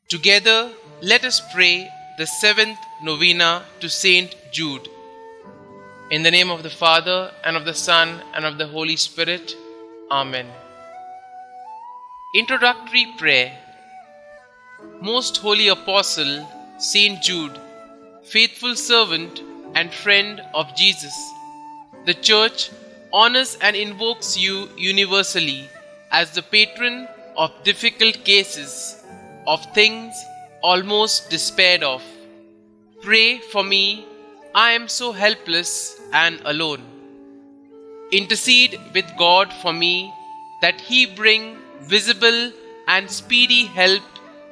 Together, let us pray the seventh novena to Saint Jude. In the name of the Father, and of the Son, and of the Holy Spirit. Amen. Introductory Prayer. Most Holy Apostle, Saint Jude, faithful servant and friend of Jesus, the Church honors and invokes you universally as the patron of difficult cases, of things almost despaired of. Pray for me, I am so helpless and alone. Intercede with God for me, that He bring visible and speedy help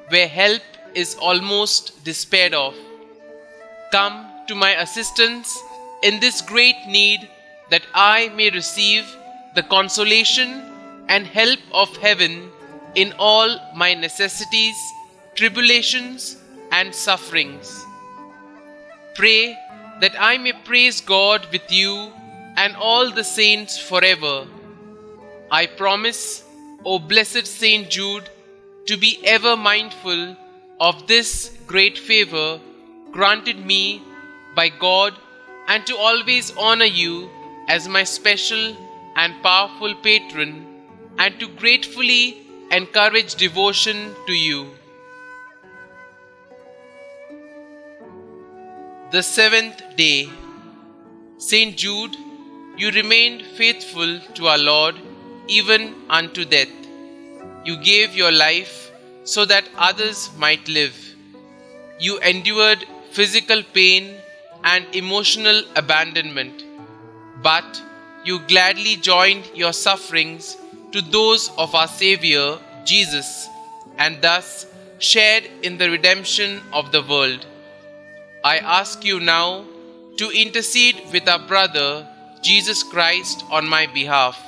where help is almost despaired of. Come to my assistance in this great need, that I may receive the consolation and help of heaven in all my necessities, tribulations, and sufferings. Pray that I may praise God with you and all the saints forever. I promise, O blessed Saint Jude, to be ever mindful of this great favor granted me by God, and to always honor you as my special and powerful patron, and to gratefully encourage devotion to you. The seventh day. Saint Jude, you remained faithful to our Lord even unto death. You gave your life so that others might live. You endured physical pain and emotional abandonment, but you gladly joined your sufferings to those of our Savior Jesus, and thus shared in the redemption of the world. I ask you now to intercede with our brother Jesus Christ on my behalf,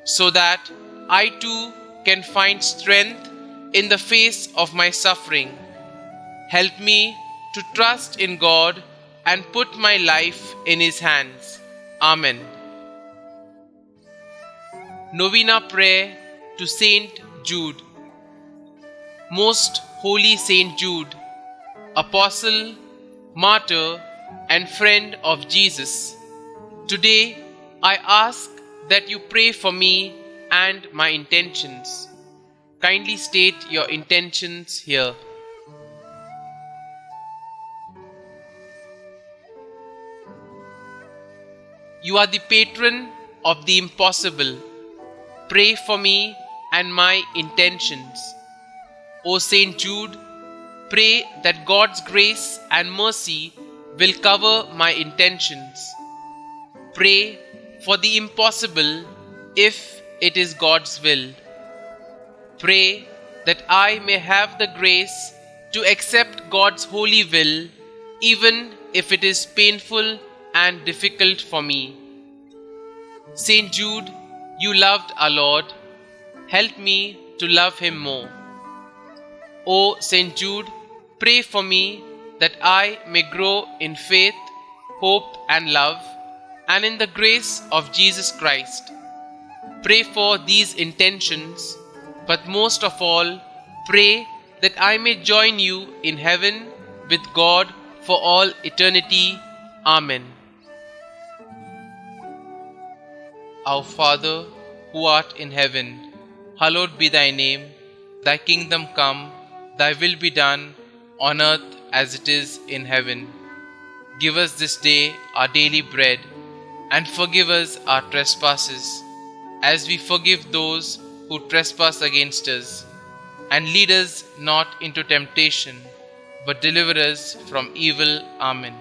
so that I too can find strength in the face of my suffering. Help me to trust in God and put my life in His hands. Amen. Novena Prayer to Saint Jude. Most Holy Saint Jude, Apostle, Martyr, and friend of Jesus, today I ask that you pray for me and my intentions. Kindly state your intentions here. You are the patron of the impossible. Pray for me and my intentions. O Saint Jude, pray that God's grace and mercy will cover my intentions. Pray for the impossible if it is God's will. Pray that I may have the grace to accept God's holy will, even if it is painful and difficult for me. Saint Jude, you loved our Lord. Help me to love Him more. O Saint Jude, pray for me that I may grow in faith, hope, and love, and in the grace of Jesus Christ. Pray for these intentions, but most of all, pray that I may join you in heaven with God for all eternity. Amen. Our Father, who art in heaven, hallowed be thy name. Thy kingdom come, thy will be done, on earth as it is in heaven. Give us this day our daily bread, and forgive us our trespasses, as we forgive those who trespass against us. And lead us not into temptation, but deliver us from evil. Amen.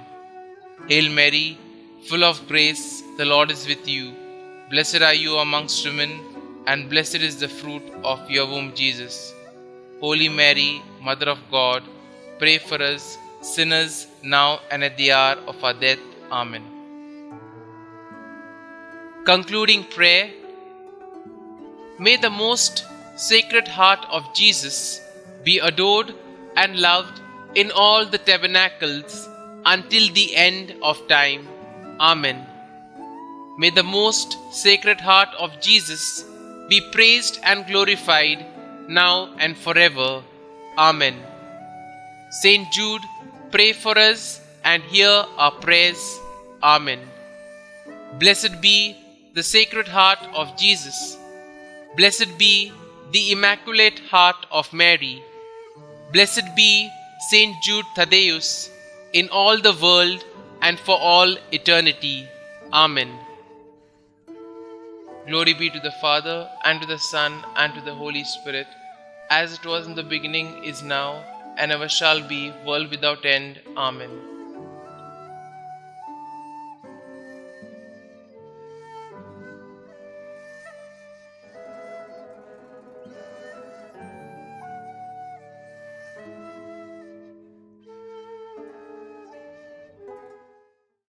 Hail Mary, full of grace, the Lord is with you. Blessed are you amongst women, and blessed is the fruit of your womb, Jesus. Holy Mary, Mother of God, pray for us sinners, now and at the hour of our death. Amen. Concluding prayer. May the most Sacred Heart of Jesus be adored and loved in all the tabernacles until the end of time. Amen. May the most Sacred Heart of Jesus be praised and glorified now and forever. Amen. Saint Jude, pray for us and hear our prayers. Amen. Blessed be the Sacred Heart of Jesus. Blessed be the Immaculate Heart of Mary. Blessed be Saint Jude Thaddeus in all the world and for all eternity. Amen. Glory be to the Father, and to the Son, and to the Holy Spirit, as it was in the beginning, is now, and ever shall be, world without end. Amen.